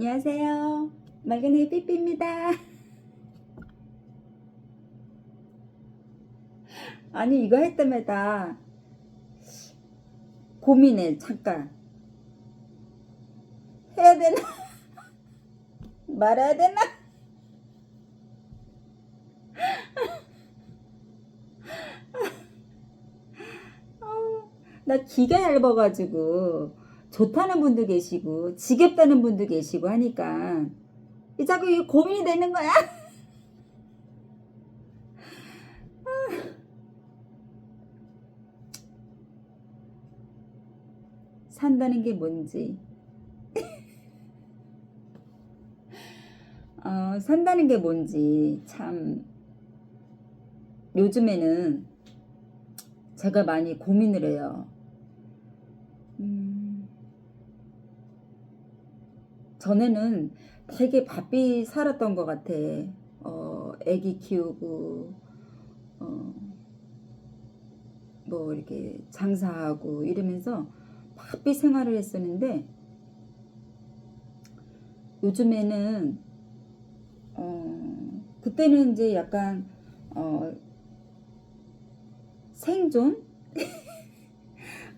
안녕하세요. 맑은이 삐삐입니다. 아니 이거 할 때마다 고민해. 잠깐 해야 되나 말아야 되나. 나 기가 얇아가지고 좋다는 분도 계시고 지겹다는 분도 계시고 하니까 이 자꾸 이 고민이 되는 거야. 산다는 게 뭔지, 산다는 게 뭔지 참 요즘에는 제가 많이 고민을 해요. 전에는 되게 바삐 살았던 것 같아. 애기 키우고, 어, 뭐 이렇게 장사하고 이러면서 바삐 생활을 했었는데, 요즘에는, 그때는 이제 약간, 어, 생존?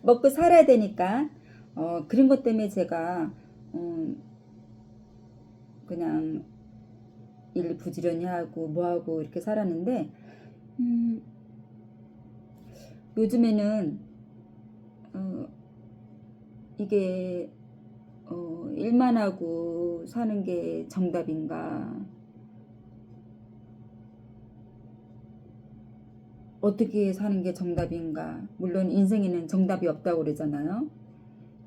먹고 살아야 되니까, 그런 것 때문에 제가, 그냥 일 부지런히 하고 뭐하고 이렇게 살았는데, 음, 요즘에는 어, 이게 일만 하고 사는 게 정답인가, 어떻게 사는 게 정답인가. 물론 인생에는 정답이 없다고 그러잖아요.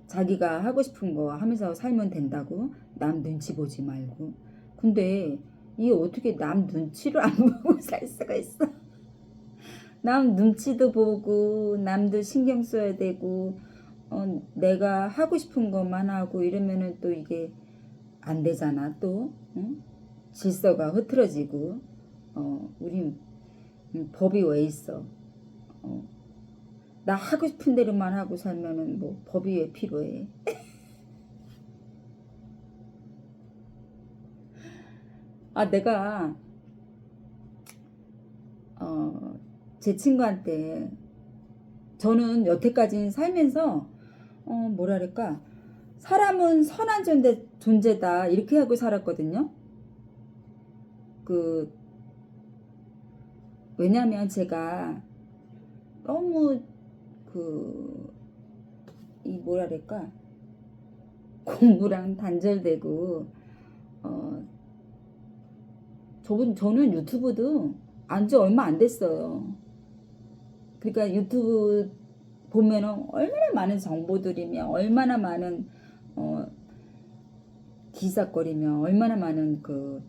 자기가 하고 싶은 거 하면서 살면 된다고, 남 눈치 보지 말고. 근데 이게 어떻게 남 눈치를 안 보고 살 수가 있어. 남 눈치도 보고 남도 신경 써야 되고, 내가 하고 싶은 것만 하고 이러면은 또 이게 안 되잖아. 또 응? 질서가 흐트러지고. 우린 법이 왜 있어. 어, 나 하고 싶은 대로만 하고 살면은 뭐 법이 왜 필요해. 내가 어, 제 친구한테, 저는 여태까지 살면서 뭐랄까, 사람은 선한 존재다 이렇게 하고 살았거든요. 그 왜냐면 제가 너무 그 이 뭐랄까, 공부랑 단절되고, 어 저는 유튜브도 안지 얼마 안 됐어요. 그러니까 유튜브 보면은 얼마나 많은 정보들이며 얼마나 많은 어 기사거리며 얼마나 많은 그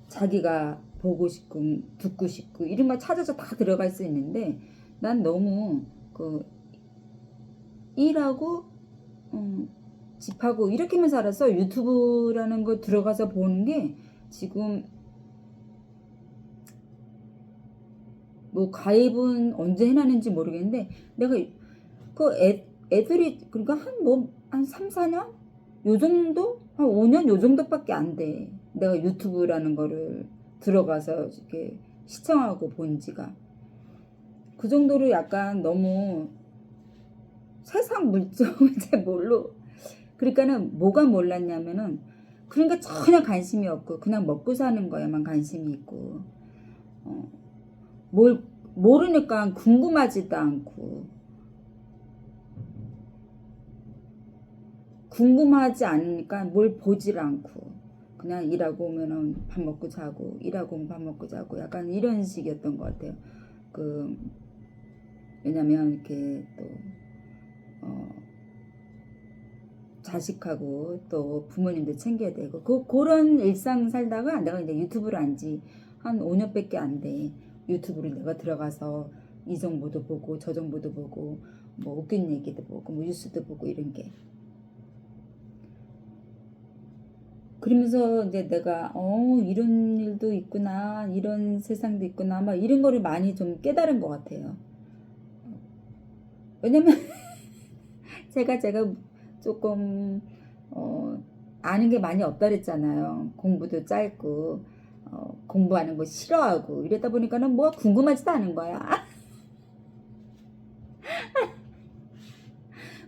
자기가 보고 싶고 듣고 싶고 이런 걸 찾아서 다 들어갈 수 있는데, 난 너무 그 일하고 집하고 이렇게만 살아서 유튜브라는 거 들어가서 보는 게 지금, 뭐 가입은 언제 해놨는지 모르겠는데, 내가 애들이 그러니까 한 3, 4년? 요 정도? 한 5년 요 정도밖에 안 돼. 내가 유튜브라는 거를 들어가서 이렇게 시청하고 본 지가. 그 정도로 약간 너무 세상 물정을 잘 몰라. 그러니까는 뭐가 몰랐냐면은, 그러니까 전혀 관심이 없고 그냥 먹고 사는 거에만 관심이 있고, 어, 뭘 모르니까 궁금하지도 않고, 궁금하지 않으니까 뭘 보질 않고, 그냥 일하고 오면은 밥 먹고 자고, 일하고 오면 밥 먹고 자고, 약간 이런 식이었던 것 같아요. 그 왜냐면 이렇게 또 어, 자식하고 또 부모님도 챙겨야 되고, 그런 일상 살다가 내가 이제 유튜브를 안 지 한 5년밖에 안 돼. 유튜브를 내가 들어가서 이 정보도 보고 저 정보도 보고 뭐 웃긴 얘기도 보고 뭐 뉴스도 보고 이런 게. 그러면서 이제 내가 이런 일도 있구나, 이런 세상도 있구나, 막 이런 거를 많이 좀 깨달은 것 같아요. 왜냐면 제가 조금 어 아는 게 많이 없다 그랬잖아요. 공부도 짧고 공부하는 거 싫어하고 이러다 보니까는 뭐가 궁금하지도 않은 거야.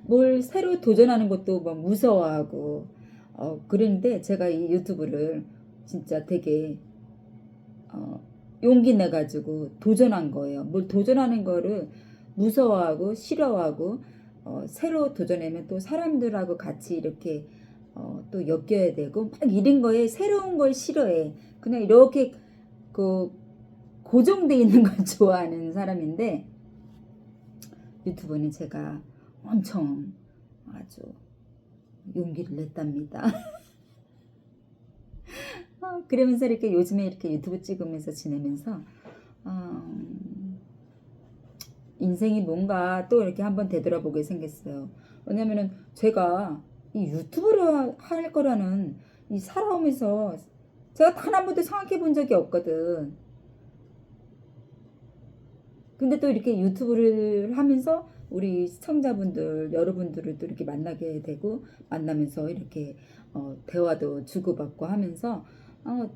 뭘 새로 도전하는 것도 막 무서워하고 그런데 제가 이 유튜브를 진짜 되게 용기 내 가지고 도전한 거예요. 뭘 도전하는 거를 무서워하고 싫어하고 새로 도전하면 또 사람들하고 같이 이렇게 또 엮여야 되고 막 이런 거에 새로운 걸 싫어해. 그냥 이렇게 그 고정돼 있는 걸 좋아하는 사람인데 유튜브는 제가 엄청 아주 용기를 냈답니다. 그러면서 이렇게 요즘에 이렇게 유튜브 찍으면서 지내면서 어, 인생이 뭔가 또 이렇게 한번 되돌아보게 생겼어요. 왜냐면은 제가 이 유튜브를 할 거라는 이 살아오면서 제가 단 한 번도 생각해 본 적이 없거든. 근데 또 이렇게 유튜브를 하면서 우리 시청자분들, 여러분들을 또 이렇게 만나게 되고 만나면서 이렇게 대화도 주고받고 하면서 어,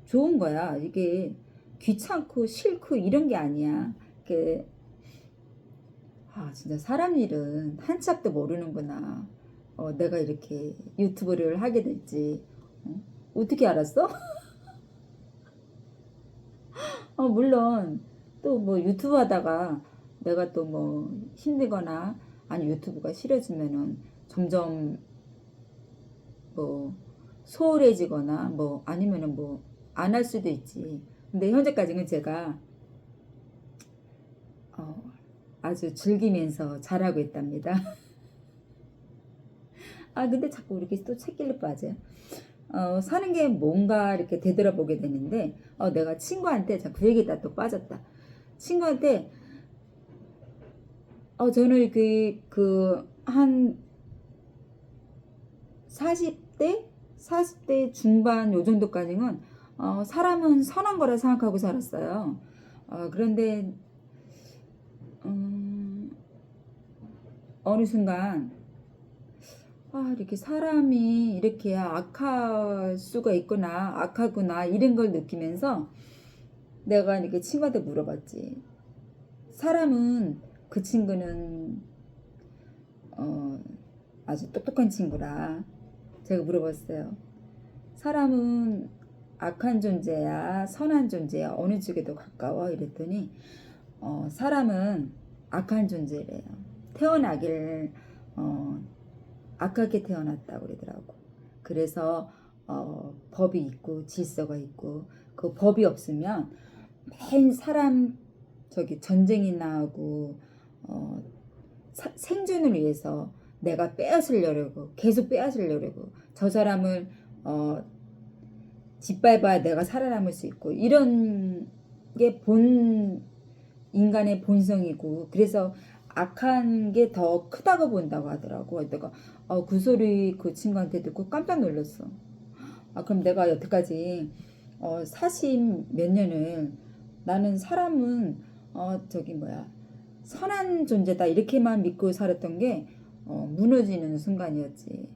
좋은 거야. 이게 귀찮고 싫고 이런 게 아니야. 이게 진짜 사람 일은 한치 앞도 모르는구나. 내가 이렇게 유튜브를 하게 될지. 어떻게 알았어? 물론 또 뭐 유튜브 하다가 내가 또 뭐 힘들거나 아니 유튜브가 싫어지면은 점점 뭐 소홀해지거나 뭐 아니면은 뭐 안 할 수도 있지. 근데 현재까지는 제가 어, 아주 즐기면서 잘하고 있답니다. 근데 자꾸 이렇게 또 책길로 빠져요. 사는 게 뭔가 이렇게 되돌아보게 되는데 내가 친구한테 자꾸 그 얘기다 또 빠졌다. 친구한테 저는 한 40대 중반 요 정도까지는 사람은 선한 거라 생각하고 살았어요. 그런데 어느 순간 이렇게 사람이 이렇게 악할 수가 있구나, 악하구나 이런 걸 느끼면서 내가 이렇게 친구한테 물어봤지. 사람은 그 친구는 아주 똑똑한 친구라 제가 물어봤어요. 사람은 악한 존재야, 선한 존재야, 어느 쪽에 더 가까워? 이랬더니 사람은 악한 존재래요. 태어나길 악하게 태어났다고 그러더라고. 그래서 법이 있고 질서가 있고 그 법이 없으면 맨 사람 전쟁이 나고 생존을 위해서 내가 빼앗으려고 계속 빼앗으려고 저 사람을 짓밟아야 내가 살아남을 수 있고 이런 게 인간의 본성이고 그래서 악한 게 더 크다고 본다고 하더라고. 내가 그 소리 그 친구한테 듣고 깜짝 놀랐어. 그럼 내가 여태까지 40 몇 년을 나는 사람은 선한 존재다 이렇게만 믿고 살았던 게 무너지는 순간이었지.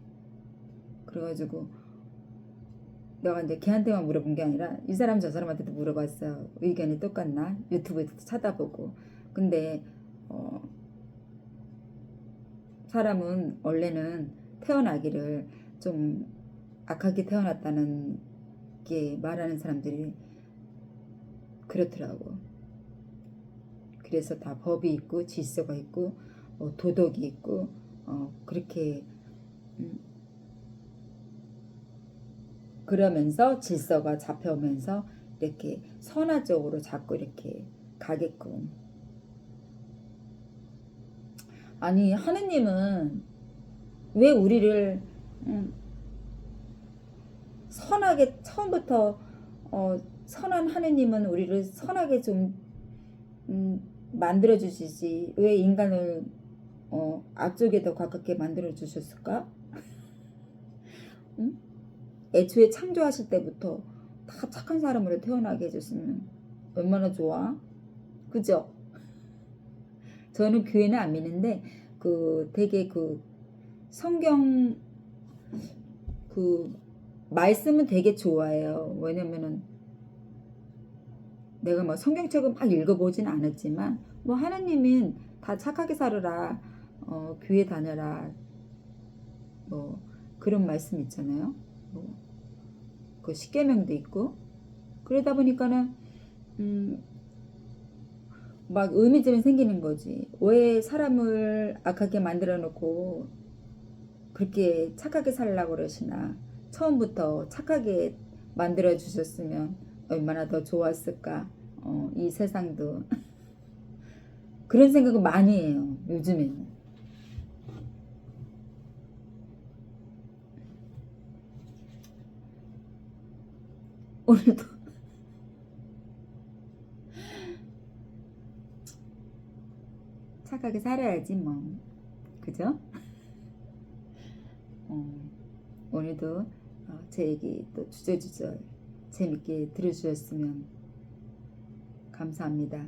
그래가지고 내가 이제 걔한테만 물어본 게 아니라 이 사람 저 사람한테도 물어봤어요. 의견이 똑같나? 유튜브에서 찾아보고. 근데 사람은 원래는 태어나기를 좀 악하게 태어났다는 게 말하는 사람들이 그렇더라고. 그래서 다 법이 있고 질서가 있고 도덕이 있고 그렇게 그러면서 질서가 잡혀오면서 이렇게 선화 쪽으로 자꾸 이렇게 가게끔. 아니 하느님은 왜 우리를 선하게 처음부터 선한 하느님은 우리를 선하게 좀 만들어 주시지 왜 인간을 악쪽에 더 가깝게 만들어 주셨을까? 응? 애초에 창조하실 때부터 다 착한 사람으로 태어나게 해줬으면 얼마나 좋아? 그죠? 저는 교회는 안 믿는데 되게 성경 그 말씀은 되게 좋아해요. 왜냐면은 내가 뭐 성경책을 막 읽어보진 않았지만 뭐 하나님은 다 착하게 살으라, 교회 다녀라, 뭐 그런 말씀 있잖아요. 그 십계명도 있고 그러다 보니까는 막 의미점이 생기는 거지. 왜 사람을 악하게 만들어 놓고 그렇게 착하게 살라고 그러시나. 처음부터 착하게 만들어 주셨으면 얼마나 더 좋았을까. 이 세상도. 그런 생각을 많이 해요. 요즘에는. 오늘도 착하게 살아야지 뭐. 그죠? 오늘도 제 얘기 또 주저주저 재밌게 들어주셨으면 감사합니다.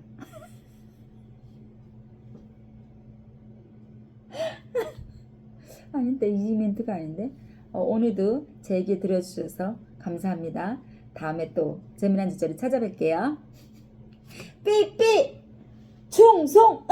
아닌데 이 멘트가 아닌데. 오늘도 제 얘기 들어주셔서 감사합니다. 다음에 또 재미난 주제로 찾아뵐게요. 삐삐 충성.